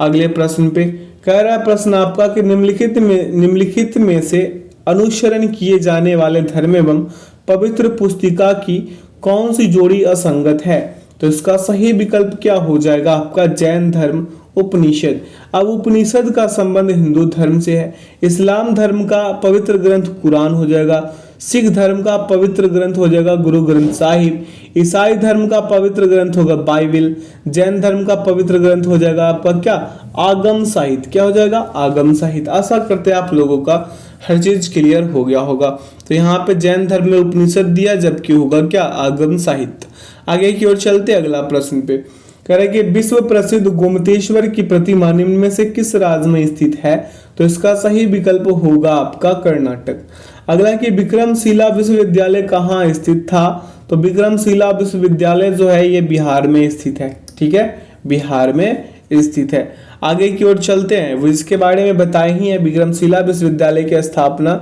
अगले प्रश्न पे कह रहा है प्रश्न आपका कि निम्नलिखित में से अनुसरण किए जाने वाले धर्म एवं पवित्र पुस्तिका की कौन सी जोड़ी असंगत है? तो इसका सही विकल्प क्या हो जाएगा आपका? जैन धर्म उपनिषद। अब उपनिषद का संबंध हिंदू धर्म से है। इस्लाम धर्म का पवित्र ग्रंथ कुरान हो जाएगा। सिख धर्म का पवित्र ग्रंथ हो जाएगा गुरु ग्रंथ साहिब। ईसाई धर्म का पवित्र ग्रंथ होगा बाइबिल। जैन धर्म का पवित्र ग्रंथ हो जाएगा आपका क्या? आगम साहित्य। क्या हो जाएगा? आगम साहित्य। आशा करते हैं आप लोगों का हर चीज क्लियर हो गया होगा। तो यहाँ पे जैन धर्म में उपनिषद दिया, जबकि होगा क्या? आगम साहित्य। आगे की ओर चलते अगला प्रश्न पे कह रहे कि विश्व प्रसिद्ध गोमतेश्वर की प्रतिमा निम्न में से किस राज्य में स्थित है? तो इसका सही विकल्प होगा आपका कर्नाटक। अगला कि विक्रमशिला विश्वविद्यालय कहाँ स्थित था? तो विक्रमशिला विश्वविद्यालय जो है ये बिहार में स्थित है। ठीक है, बिहार में स्थित है। आगे की ओर चलते हैं, वो इसके बारे में बताए ही है। विक्रमशिला विश्वविद्यालय की स्थापना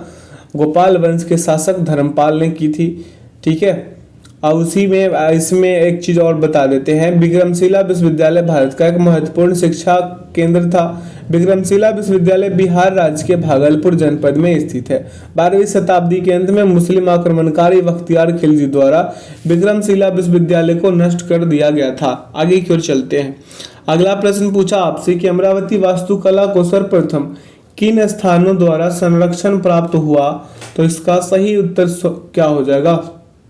गोपाल वंश के शासक धर्मपाल ने की थी। ठीक है, और उसी में इसमें एक चीज और बता देते हैं, विक्रमशिला विश्वविद्यालय भारत का एक महत्वपूर्ण शिक्षा केंद्र था। विक्रमशिला विश्वविद्यालय बिहार राज्य के भागलपुर जनपद में स्थित है। 12वीं शताब्दी के अंत में मुस्लिम आक्रमणकारी बख्तियार खिलजी द्वारा विक्रमशिला विश्वविद्यालय को नष्ट कर दिया गया था। आगे की ओर चलते हैं, अगला प्रश्न पूछा आपसे कि अमरावती वास्तुकला को सर्वप्रथम किन स्थानों द्वारा संरक्षण प्राप्त हुआ? तो इसका सही उत्तर क्या हो जाएगा?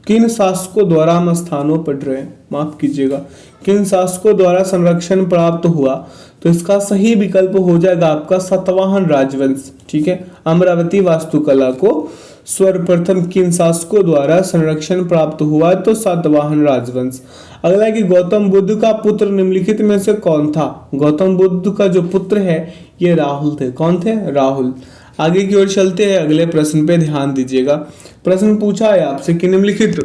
किन शासकों द्वारा, हम स्थानों पढ़ रहे हैं, माफ कीजिएगा, किन शासकों द्वारा संरक्षण प्राप्त हुआ? तो इसका सही विकल्प हो जाएगा आपका सातवाहन राजवंश। ठीक है, अमरावती वास्तुकला को सर्वप्रथम किन शासकों द्वारा संरक्षण प्राप्त हुआ? तो सातवाहन राजवंश। अगला कि गौतम बुद्ध का पुत्र निम्नलिखित में से कौन था? गौतम बुद्ध का जो पुत्र है ये राहुल थे। कौन थे? राहुल। आगे की ओर चलते हैं, अगले प्रश्न पे ध्यान दीजिएगा। प्रश्न पूछा है आपसे कि निम्नलिखित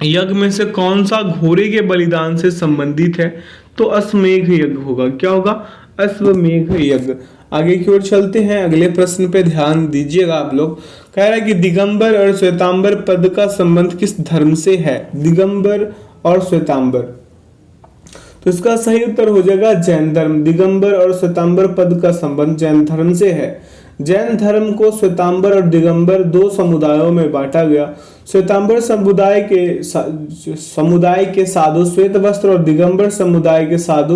यज्ञ में से कौन सा घोड़े के बलिदान से संबंधित है? तो अश्वमेध यज्ञ होगा। क्या होगा? अश्वमेध यज्ञ। आगे की ओर चलते हैं, अगले प्रश्न पे ध्यान दीजिएगा आप लोग। कह रहा है कि दिगंबर और श्वेतांबर पद का संबंध किस धर्म से है? दिगंबर और श्वेतांबर, तो इसका सही उत्तर हो जाएगा जैन धर्म। दिगंबर और श्वेतांबर पद का संबंध जैन धर्म से है। जैन धर्म को श्वेतांबर और दिगंबर दो समुदायों में बांटा गया। श्वेतांबर समुदाय के साधु श्वेत वस्त्र और दिगंबर समुदाय के साधु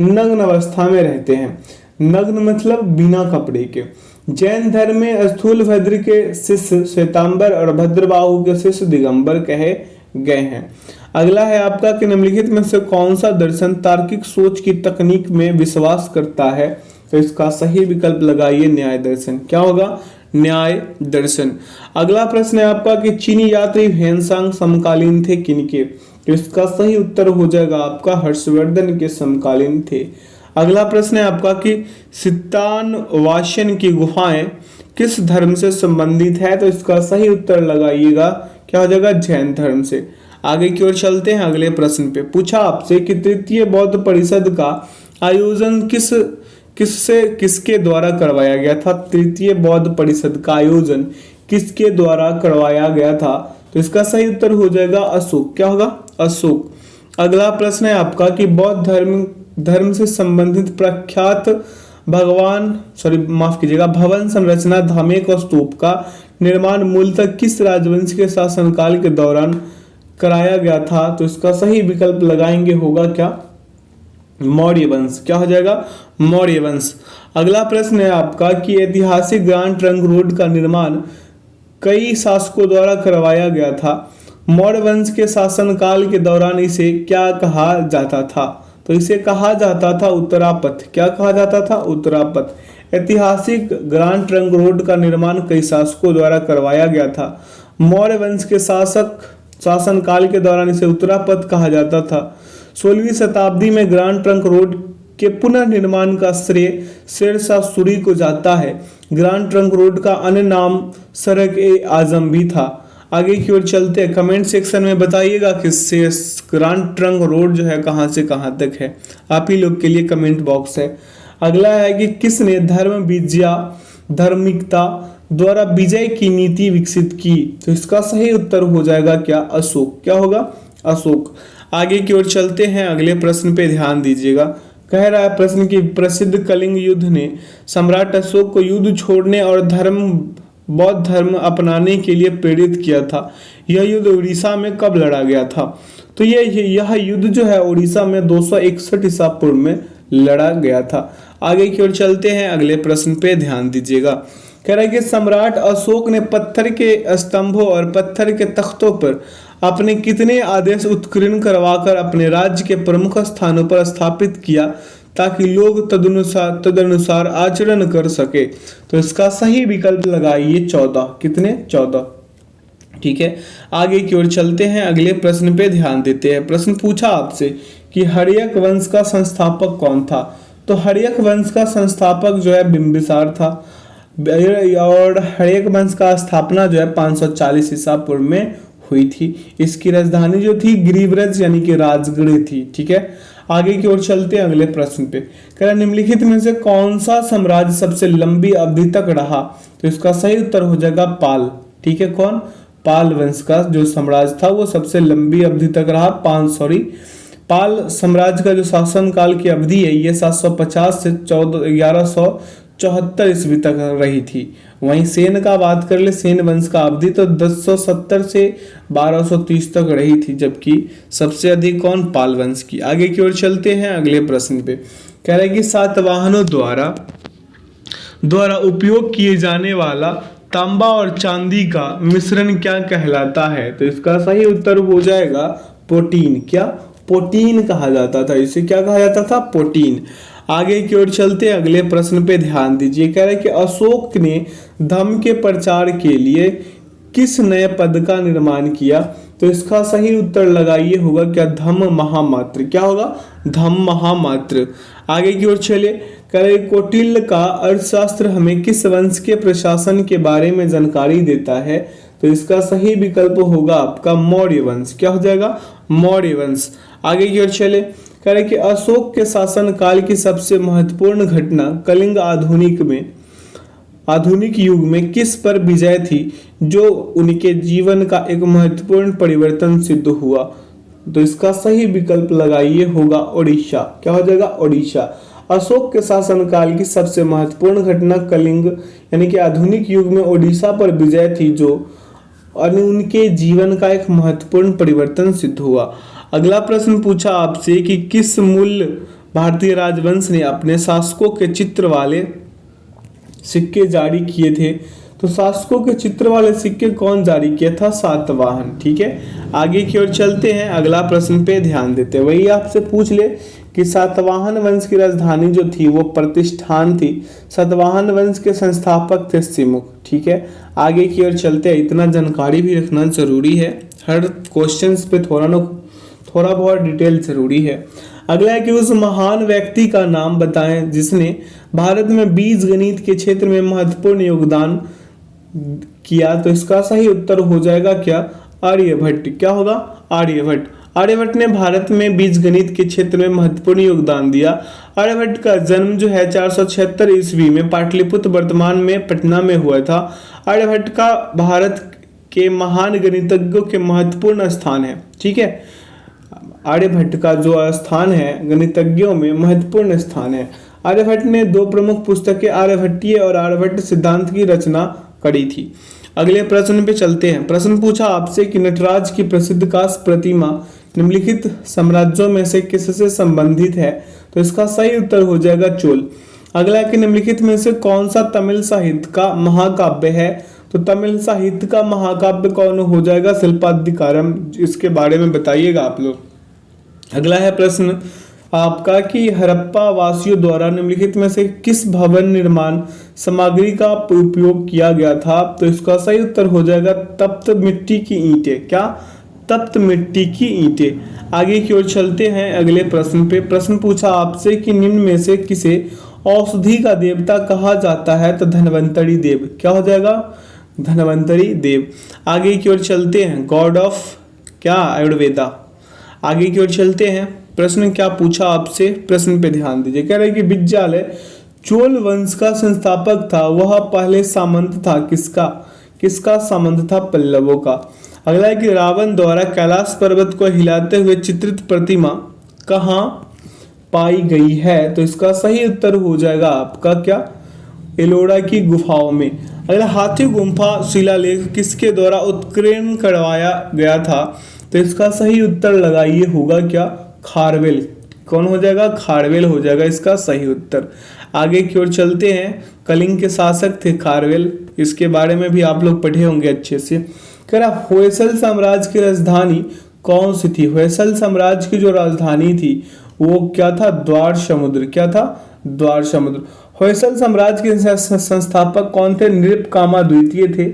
नग्न अवस्था में रहते हैं। नग्न मतलब बिना कपड़े के। जैन धर्म में स्थूलभद्र के शिष्य श्वेतांबर और भद्रबाहु के शिष्य दिगंबर कहे गए हैं। अगला है आपका कि निम्नलिखित में से कौन सा दर्शन तार्किक सोच की तकनीक में विश्वास करता है? तो इसका सही विकल्प लगाइए न्याय दर्शन। क्या होगा? न्याय दर्शन। अगला प्रश्न है आपका कि चीनी यात्री ह्वेनसांग समकालीन थे किनके? तो इसका सही उत्तर हो जाएगा आपका हर्षवर्धन के समकालीन थे। अगला प्रश्न है आपका कि सित्तानवासन की गुफाएं किस धर्म से संबंधित है? तो इसका सही उत्तर लगाइएगा, क्या हो जाएगा? जैन धर्म से। आगे की ओर चलते हैं, अगले प्रश्न पे पूछा आपसे कि तृतीय बौद्ध परिषद का आयोजन किसके द्वारा करवाया गया था? तृतीय बौद्ध परिषद का आयोजन किसके द्वारा करवाया गया था? तो इसका सही उत्तर हो जाएगा अशोक। क्या होगा? अशोक। अगला प्रश्न है आपका कि बौद्ध धर्म से संबंधित प्रख्यात भवन संरचना धामेक और स्तूप का निर्माण मूलतः किस राजवंश के शासनकाल के दौरान कराया गया था? तो इसका सही विकल्प लगाएंगे होगा क्या? मौर्य वंश। क्या हो जाएगा? मौर्य वंश। अगला प्रश्न है आपका कि ऐतिहासिक ग्रांड ट्रंक रोड का निर्माण कई शासकों द्वारा करवाया गया था। मौर्य वंश के शासनकाल के दौरान इसे क्या कहा जाता था? तो इसे कहा जाता था उत्तरापथ। क्या कहा जाता था? उत्तरापथ। ऐतिहासिक ग्रांड ट्रंक रोड का निर्माण कई शासकों द्वारा करवाया गया था। मौर्य वंश के शासनकाल के दौरान इसे उत्तरापथ कहा जाता था। 16वीं शताब्दी में ग्रांड ट्रंक रोड के पुनर्निर्माण का श्रेय शेरशाह सूरी को जाता है। ग्रांड ट्रंक रोड का अन्य नाम सड़क ए आजम भी था। आगे की ओर चलते हैं, कमेंट सेक्शन में बताइएगा कि ग्रांड ट्रंक रोड जो है कहां से कहां तक है, आप ही लोग के लिए कमेंट बॉक्स है। अगला है कि किसने धर्म विजया धार्मिकता द्वारा विजय की नीति विकसित की, तो इसका सही उत्तर हो जाएगा क्या, अशोक। क्या होगा, अशोक। आगे की ओर चलते हैं, अगले प्रश्न पे ध्यान दीजिएगा। कह रहा है प्रश्न की प्रसिद्ध कलिंग युद्ध ने सम्राट अशोक को युद्ध छोड़ने और बौद्ध धर्म अपनाने के लिए प्रेरित किया था। यह युद्ध उड़ीसा में कब लड़ा गया था, तो यह युद्ध जो है उड़ीसा में 261 ईसा पूर्व में लड़ा गया था। आगे की ओर चलते हैं, अगले प्रश्न पे ध्यान दीजिएगा। कह रहा है कि सम्राट अशोक ने पत्थर के स्तंभों और पत्थर के तख्तों पर अपने कितने आदेश उत्कीर्ण करवाकर अपने राज्य के प्रमुख स्थानों पर स्थापित किया ताकि लोग तदनुसार आचरण कर सके, तो इसका सही विकल्प लगाइए 14। कितने, 14। ठीक है, आगे की ओर चलते हैं, अगले प्रश्न पे ध्यान देते हैं। प्रश्न पूछा आपसे कि हर्यक वंश का संस्थापक कौन था, तो हर्यक वंश का संस्थापक जो है बिंबिसार था और हर्यक वंश का स्थापना जो है 540 ईसा पूर्व में हुई थी। इसकी राजधानी जो थी गिरिव्रज यानी कि राजगढ़ थी। ठीक है, आगे की ओर चलते हैं अगले प्रश्न पे। कह रहा निम्नलिखित में से कौन सा साम्राज्य सबसे लंबी अवधि तक रहा, तो इसका सही उत्तर हो जाएगा पाल। ठीक है, कौन, पाल वंश का जो साम्राज्य था वो सबसे लंबी अवधि तक रहा। पाल साम्राज्य का जो शासन काल की अवधि है ये 750 से 1174 ईस्वी तक रही थी। वहीं सेन का बात कर ले, सेन वंश का अवधि तो 1070 से 1230 तक रही थी, जबकि सबसे अधिक कौन, पाल वंश की। आगे की ओर चलते हैं अगले प्रश्न पे। कह रहा है कि सातवाहनों द्वारा उपयोग किए जाने वाला तांबा और चांदी का मिश्रण क्या कहलाता है, तो इसका सही उत्तर हो जाएगा पोटीन। क्या, पोटीन कहा जाता था, इसे क्या कहा जाता था, पोटीन। आगे की ओर चलते अगले प्रश्न पे ध्यान दीजिए। कह रहे हैं कि अशोक ने धम्म के प्रचार के लिए किस नए पद का निर्माण किया, तो इसका सही उत्तर लगाइए होगा क्या, धम्म महामात्र। क्या होगा, धम्म महामात्र। आगे की ओर चले, कह रहे कौटिल्य का अर्थशास्त्र हमें किस वंश के प्रशासन के बारे में जानकारी देता है, तो इसका सही विकल्प होगा आपका मौर्य वंश। क्या हो जाएगा, मौर्य वंश। आगे की ओर चले, कह रहे कि अशोक के शासन काल की सबसे महत्वपूर्ण घटना कलिंग आधुनिक युग में किस पर विजय थी जो उनके जीवन का एक महत्वपूर्ण परिवर्तन सिद्ध हुआ, तो इसका सही विकल्प लगाइए होगा उड़ीसा। क्या हो जाएगा, उड़ीसा। अशोक के शासनकाल की सबसे महत्वपूर्ण घटना कलिंग यानी कि आधुनिक युग में उड़ीसा पर विजय थी जो उनके जीवन का एक महत्वपूर्ण परिवर्तन सिद्ध हुआ। अगला प्रश्न पूछा आपसे कि किस मूल भारतीय राजवंश ने अपने शासकों के चित्र वाले सिक्के जारी किए थे, तो शासकों के चित्र वाले सिक्के कौन जारी किया था, सातवाहन। ठीक है, आगे की ओर चलते हैं, अगला प्रश्न पे ध्यान देते हैं। वही आपसे पूछ ले कि सातवाहन वंश की राजधानी जो थी वो प्रतिष्ठान थी। सातवाहन वंश के संस्थापक थे सिमुक। ठीक है, आगे की ओर चलते हैं। इतना जानकारी भी रखना जरूरी है, हर क्वेश्चन पे थोड़ा बहुत डिटेल जरूरी है। अगला है कि उस महान व्यक्ति का नाम बताएं जिसने भारत में बीज गणित के क्षेत्र में महत्वपूर्ण योगदान किया, तो इसका सही उत्तर हो जाएगा क्या, आर्यभट्ट। क्या होगा, आर्यभट्ट। आर्यभट्ट ने भारत में बीज गणित के क्षेत्र में महत्वपूर्ण योगदान दिया। आर्यभट्ट का जन्म जो है 476 ईस्वी में पाटलिपुत्र वर्तमान में पटना में हुआ था। आर्यभट्ट का भारत के महान गणितज्ञों के महत्वपूर्ण स्थान है। ठीक है, आर्यभट्ट का जो स्थान है गणितज्ञों में महत्वपूर्ण स्थान है। आर्यभट्ट ने दो प्रमुख पुस्तकें आर्यभट्टीय और आर्यभट्ट सिद्धांत की रचना करी थी। अगले प्रश्न पे चलते हैं। प्रश्न पूछा आपसे कि नटराज की प्रसिद्ध कांस्य प्रतिमा निम्नलिखित साम्राज्यों में से किससे संबंधित है, तो इसका सही उत्तर हो जाएगा चोल। अगला कि निम्नलिखित में से कौन सा तमिल साहित्य का महाकाव्य है, तो तमिल साहित्य का महाकाव्य कौन हो जाएगा, शिल्पाधिकारम। इसके बारे में बताइएगा आप लोग। अगला है प्रश्न आपका कि हड़प्पा वासियों द्वारा निम्नलिखित में से किस भवन निर्माण सामग्री का उपयोग किया गया था? तो इसका सही उत्तर हो जाएगा तप्त मिट्टी की ईंटें। क्या? तप्त मिट्टी की ईंटें। आगे की ओर चलते हैं अगले प्रश्न पे। प्रश्न पूछा आपसे कि निम्न में से किसे औषधि का देवता कहा जाता है? तो धन्वंतरी देव। क्या हो जाएगा? धन्वंतरी देव। आगे की ओर चलते हैं, गॉड ऑफ क्या? आयुर्वेदा। आगे की ओर चलते हैं। प्रश्न क्या पूछा आपसे? प्रश्न पे ध्यान दीजिए। कह रहे हैं कि विद्यालय चोल वंश का संस्थापक था, वह पहले सामंत था। किसका? किसका सामंत था? पल्लवों का। अगला है कि रावण द्वारा कैलाश पर्वत को हिलाते हुए चित्रित प्रतिमा कहाँ पाई गई है? तो इसका सही उत्तर हो जाएगा आपका क्या? एलोरा की गुफाओं में। अगला, हाथी गुम्फा शिलालेख किसके द्वारा उत्कीर्ण करवाया गया था? तो इसका सही उत्तर लगाइए, होगा क्या? खारवेल। कौन हो जाएगा? खारवेल हो जाएगा इसका सही उत्तर। आगे की ओर चलते हैं। कलिंग के शासक थे खारवेल, इसके बारे में भी आप लोग पढ़े होंगे अच्छे से। कह रहा होयसल साम्राज्य की राजधानी कौन सी थी? होयसल साम्राज्य की जो राजधानी थी वो क्या था? द्वार समुद्र। क्या था? द्वार समुद्र। होयसल साम्राज्य के संस्थापक कौन थे? नृपकामा द्वितीय थे।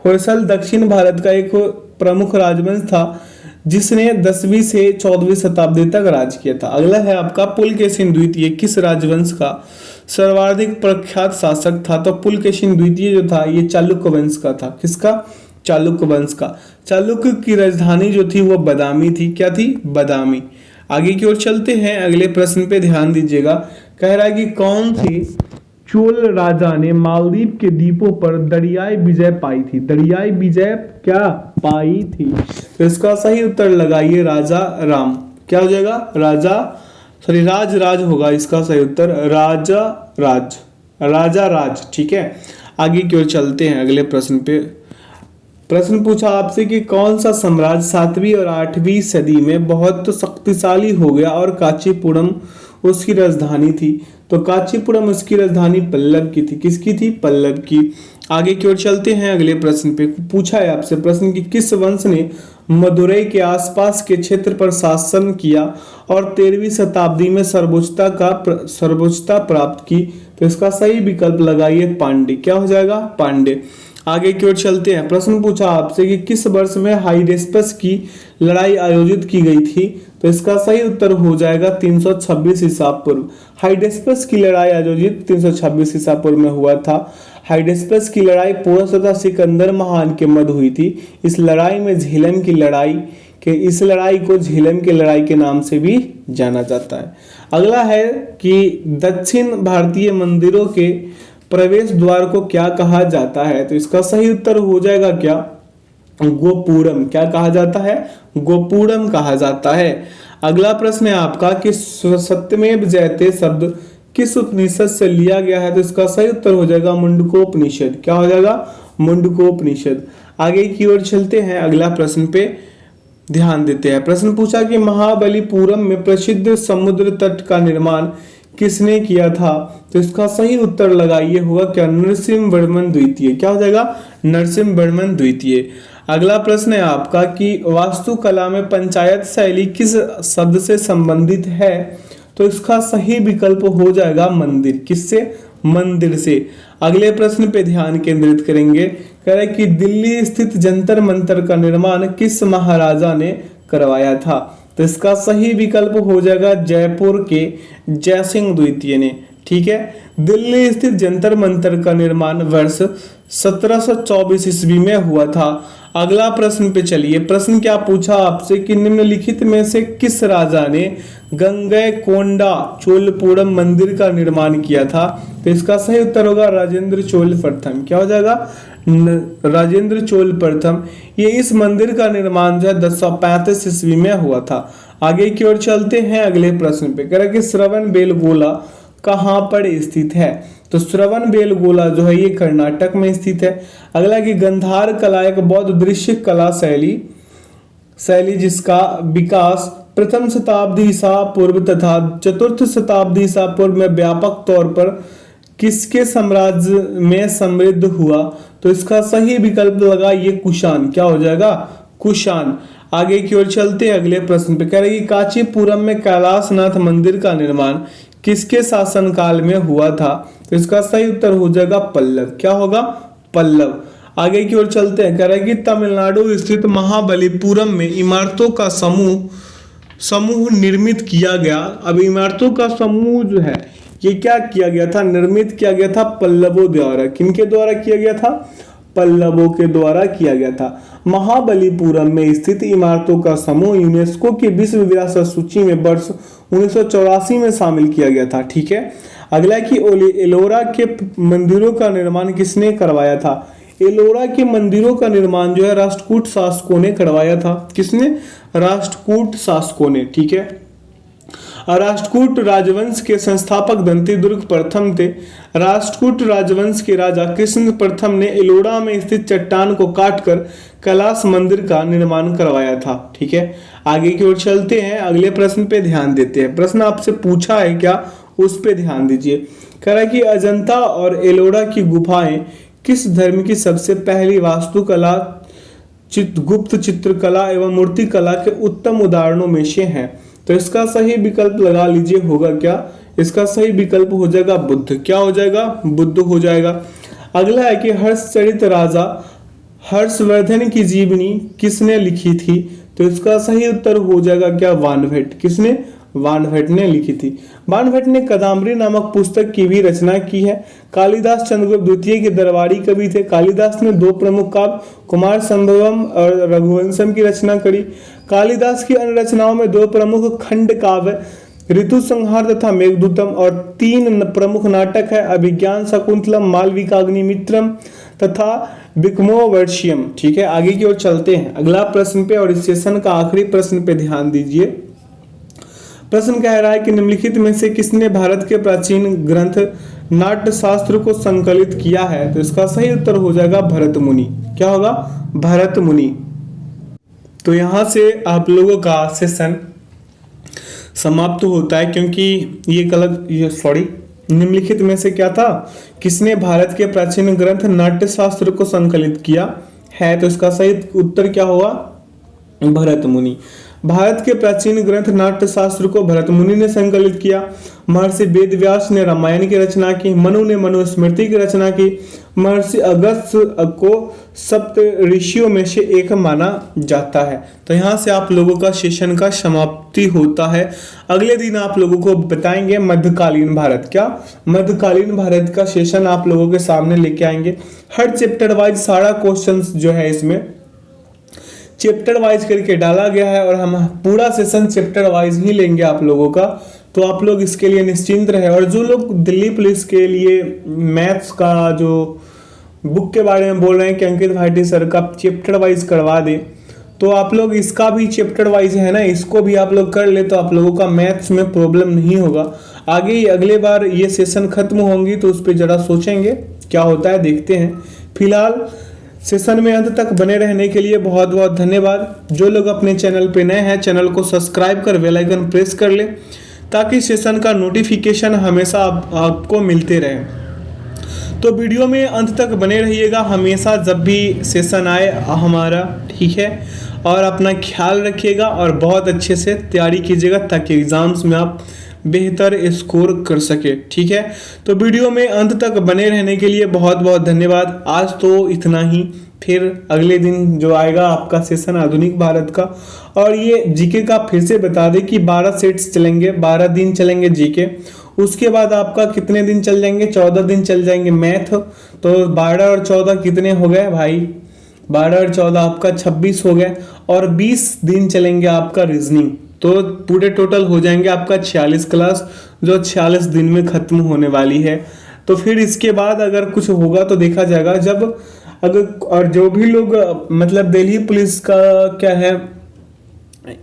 होयसल दक्षिण भारत का एक प्रमुख राजवंश था जिसने 10वीं से 14वीं शताब्दी तक राज किया था। अगला है आपका पुलकेशिन द्वितीय किस राजवंश का सर्वाधिक प्रख्यात शासक था? तो पुलकेशिन द्वितीय जो था ये चालुक्य वंश का था। किसका? चालुक्य वंश का। चालुक्य की राजधानी जो थी वो बदामी थी। क्या थी? बदामी। आगे की ओर चलते हैं, अगले प्रश्न पे ध्यान दीजिएगा। कह रहा है कि कौन सी चोल राजा ने मालदीव के द्वीपों पर दरियाई विजय पाई थी? दरियाई विजय क्या पाई थी? तो इसका सही उत्तर लगाइए, राजा राम। क्या हो जाएगा? राज राज होगा इसका सही उत्तर, राजा राज, राजा राज। ठीक है, आगे की ओर चलते हैं अगले प्रश्न पे। प्रश्न पूछा आपसे कि कौन सा साम्राज्य 7वीं और 8वीं सदी में बहुत शक्तिशाली हो गया और कांचीपुरम उसकी राजधानी थी? तो कांचीपुरम उसकी राजधानी पल्लव की थी। किसकी थी? पल्लव की। आगे की ओर चलते हैं अगले प्रश्न पे। पूछा है आपसे प्रश्न कि किस वंश ने मदुरई के आसपास के क्षेत्र पर शासन किया और 13वीं शताब्दी में सर्वोच्चता प्राप्त की? तो इसका सही विकल्प लगाइए, पांडे। क्या हो जाएगा? पांडे। आगे की ओर चलते हैं। प्रश्न पूछा आपसे कि किस वर्ष में हाइडेस्पस की लड़ाई आयोजित की गई थी? तो इसका सही उत्तर हो जाएगा 326 ईसा पूर्व। हाइडेस्पस की लड़ाई आयोजित 326 ईसा पूर्व में हुआ था। हाइडेस्पस की लड़ाई पोरस तथा सिकंदर महान के मध्य हुई थी। इस लड़ाई में झेलम की लड़ाई के नाम से भी जाना जाता है। अगला है कि दक्षिण भारतीय मंदिरों के प्रवेश द्वार को क्या कहा जाता है? तो इसका सही उत्तर हो जाएगा क्या? गोपुरम। क्या कहा जाता है? गोपुरम कहा जाता है। अगला प्रश्न है आपका कि सत्यमेव जयते शब्द किस उपनिषद से लिया गया है? तो इसका सही उत्तर हो जाएगा मुंडकोपनिषद। क्या हो जाएगा? मुंडकोपनिषद। आगे की ओर चलते हैं, अगला प्रश्न पे ध्यान देते हैं। प्रश्न पूछा कि महाबलीपुरम में प्रसिद्ध समुद्र तट का निर्माण किसने किया था? तो इसका सही उत्तर लगाइए, होगा क्या? नरसिंहवर्मन द्वितीय। क्या हो जाएगा? नरसिंहवर्मन द्वितीय। अगला प्रश्न है आपका कि वास्तुकला में पंचायत शैली किस शब्द से संबंधित है? तो इसका सही विकल्प हो जाएगा मंदिर। किससे? मंदिर से। अगले प्रश्न पे ध्यान केंद्रित करेंगे। कह रहे कि दिल्ली स्थित जंतर मंतर का निर्माण किस महाराजा ने करवाया था? तो इसका सही विकल्प हो जाएगा जयपुर के जयसिंह द्वितीय ने। ठीक है, दिल्ली स्थित जंतर मंतर का निर्माण वर्ष 1724 ईस्वी में हुआ था। अगला प्रश्न पे चलिए। प्रश्न क्या पूछा आपसे कि निम्नलिखित में से किस राजा ने गंगईकोंडा चोलपुरम मंदिर का निर्माण किया था? तो इसका सही उत्तर होगा राजेंद्र चोल प्रथम। क्या हो जाएगा? राजेंद्र चोल प्रथम। ये इस मंदिर का निर्माण जो है 1035 ईस्वी में हुआ था। आगे की ओर चलते हैं अगले प्रश्न पे। कह रहा है कि श्रवण बेलगोला कहाँ पर स्थित है? तो श्रवण बेलगोला जो है ये कर्नाटक में स्थित है। अगला कि गंधार कला एक बौद्ध दृश्य कला शैली जिसका विकास प्रथम शताब्दी ईसा पूर्व तथा चतुर्थ शताब्दी ईसा पूर्व में व्यापक तौर पर किसके साम्राज्य में समृद्ध हुआ? तो इसका सही विकल्प लगा ये कुषाण। क्या हो जाएगा? कुषाण। आगे की ओर चलते हैं अगले प्रश्न पे। कह रहे कि कांचीपुरम में कैलाशनाथ मंदिर का निर्माण किसके शासनकाल में हुआ था? तो इसका सही उत्तर हो जाएगा पल्लव। क्या होगा? पल्लव। आगे की ओर चलते हैं। कह रहे कि तमिलनाडु स्थित महाबलीपुरम में इमारतों का समूह निर्मित किया गया। अब इमारतों का समूह जो है ये क्या किया गया था? निर्मित किया गया था पल्लवों द्वारा। किनके द्वारा किया गया था? पल्लवों के द्वारा किया गया था। महाबलीपुरम में स्थित इमारतों का समूह यूनेस्को की विश्व विरासत सूची में वर्ष 1984 में शामिल किया गया था। ठीक है। अगला कि एलोरा के मंदिरों का निर्माण किसने करवाया था? एलोरा के मंदिरों का निर्माण जो है राष्ट्रकूट शासकों ने करवाया था। किसने? राष्ट्रकूट शासकों ने। ठीक है। राष्ट्रकूट राजवंश के संस्थापक दंतिदुर्ग प्रथम थे। राष्ट्रकूट राजवंश के राजा कृष्ण प्रथम ने एलोरा में स्थित चट्टान को काटकर कैलाश मंदिर का निर्माण करवाया था। ठीक है। आगे की ओर चलते हैं, अगले प्रश्न पे ध्यान देते हैं। प्रश्न आपसे पूछा है क्या, उस पे ध्यान दीजिए। कह रहा है कि अजंता और एलोरा की गुफाएं किस धर्म की सबसे पहली वास्तुकला, गुप्त चित्रकला एवं मूर्तिकला के उत्तम उदाहरणों में से हैं? तो इसका सही विकल्प लगा लीजिए, होगा क्या? इसका सही विकल्प हो जाएगा बुद्ध। क्या हो जाएगा? बुद्ध हो जाएगा। अगला है कि हर्षचरित राजा हर्षवर्धन की जीवनी किसने लिखी थी? तो इसका सही उत्तर हो जाएगा क्या? वानभट्ट। किसने? वानभट्ट ने लिखी थी। वानभट्ट ने कादम्बरी नामक पुस्तक की भी रचना की है। कालिदास चंद्रगुप्त द्वितीय के दरबारी कवि थे। कालिदास ने दो प्रमुख काव्य कुमार संभवम और रघुवंशम की रचना करी। कालिदास की अन्य रचनाओं में दो प्रमुख खंड काव्य ऋतु संहार तथा मेघदूतम और तीन प्रमुख नाटक है अभिज्ञान शकुंतलम, मालविकाग्निमित्रम तथा विक्रमोर्वशीयम। ठीक है। आगे की ओर चलते हैं अगला प्रश्न पे, और इस सेशन का आखिरी प्रश्न पे ध्यान दीजिए। प्रश्न कह रहा है कि निम्नलिखित में से किसने भारत के प्राचीन ग्रंथ नाट्य शास्त्र को संकलित किया है? तो इसका सही उत्तर हो जाएगा भरत मुनि। क्या होगा? भरत मुनि। तो यहां से आप लोगों का सेशन समाप्त होता है, क्योंकि ये निम्नलिखित में से क्या था? किसने भारत के प्राचीन ग्रंथ नाट्य शास्त्र को संकलित किया है? तो इसका सही उत्तर क्या होगा? भरत मुनि। भारत के प्राचीन ग्रंथ नाट्य शास्त्र को भरत मुनि ने संकलित किया। महर्षि वेदव्यास ने रामायण की रचना की। मनु ने मनुस्मृति की रचना की। महर्षि अगस्त्य को सप्त ऋषियों में से एक माना जाता है। तो यहाँ से आप लोगों का सेशन का समाप्ति होता है। अगले दिन आप लोगों को बताएंगे मध्यकालीन भारत। क्या? मध्यकालीन भारत का सेशन आप लोगों के सामने लेके आएंगे। हर चैप्टर वाइज सारा क्वेश्चंस जो है इसमें चैप्टर वाइज करके डाला गया है, और हम पूरा सेशन चैप्टर वाइज ही लेंगे आप लोगों का। तो आप लोग इसके लिए निश्चिंत रहे। और जो लोग दिल्ली पुलिस के लिए मैथ्स का जो बुक के बारे में बोल रहे हैं कि अंकित भाटी सर का चैप्टर वाइज करवा दे, तो आप लोग इसका भी चैप्टर वाइज है ना, इसको भी आप लोग कर ले, तो आप लोगों का मैथ्स में प्रॉब्लम नहीं होगा। आगे अगले बार ये सेशन खत्म होंगी तो उस पर जरा सोचेंगे क्या होता है, देखते हैं। फिलहाल सेशन में अंत तक बने रहने के लिए बहुत बहुत धन्यवाद। जो लोग अपने चैनल पे नए हैं, चैनल को सब्सक्राइब कर बेल आइकन प्रेस कर ले, ताकि सेशन का नोटिफिकेशन हमेशा आपको मिलते रहे। तो वीडियो में अंत तक बने रहिएगा हमेशा, जब भी सेशन आए हमारा। ठीक है। और अपना ख्याल रखिएगा और बहुत अच्छे से तैयारी कीजिएगा, ताकि एग्जाम्स में आप बेहतर स्कोर कर सके। ठीक है। तो वीडियो में अंत तक बने रहने के लिए बहुत बहुत धन्यवाद। आज तो इतना ही, फिर अगले दिन जो आएगा आपका सेशन आधुनिक भारत का। और ये जीके का फिर से बता दें कि 12 सेट्स चलेंगे, 12 दिन चलेंगे जीके। उसके बाद आपका कितने दिन चल जाएंगे? 14 दिन चल जाएंगे मैथ। तो 12 और 14 कितने हो गए भाई? 12 और 14 आपका 26 हो गए। और 20 दिन चलेंगे आपका रीजनिंग। तो पूरे टोटल हो जाएंगे आपका 46 क्लास, जो 46 दिन में खत्म होने वाली है। तो फिर इसके बाद अगर कुछ होगा तो देखा जाएगा। और जो भी लोग मतलब दिल्ली पुलिस का क्या है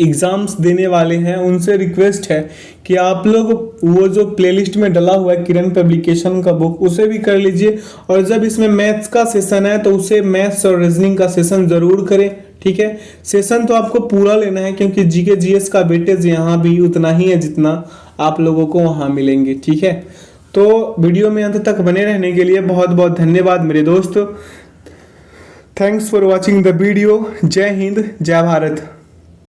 एग्जाम्स देने वाले हैं, उनसे रिक्वेस्ट है कि आप लोग वो जो प्लेलिस्ट में डला हुआ है किरण पब्लिकेशन का बुक, उसे भी कर लीजिए। और जब इसमें मैथ्स का सेशन है तो उसे मैथ्स और रीजनिंग का सेशन जरूर करें। ठीक है। सेशन तो आपको पूरा लेना है, क्योंकि जीके जीएस का वेटेज यहाँ भी उतना ही है जितना आप लोगों को वहाँ मिलेंगे। ठीक है। तो वीडियो में अंत तक बने रहने के लिए बहुत बहुत धन्यवाद मेरे दोस्त। Thanks for watching the video. जय हिंद, जय भारत।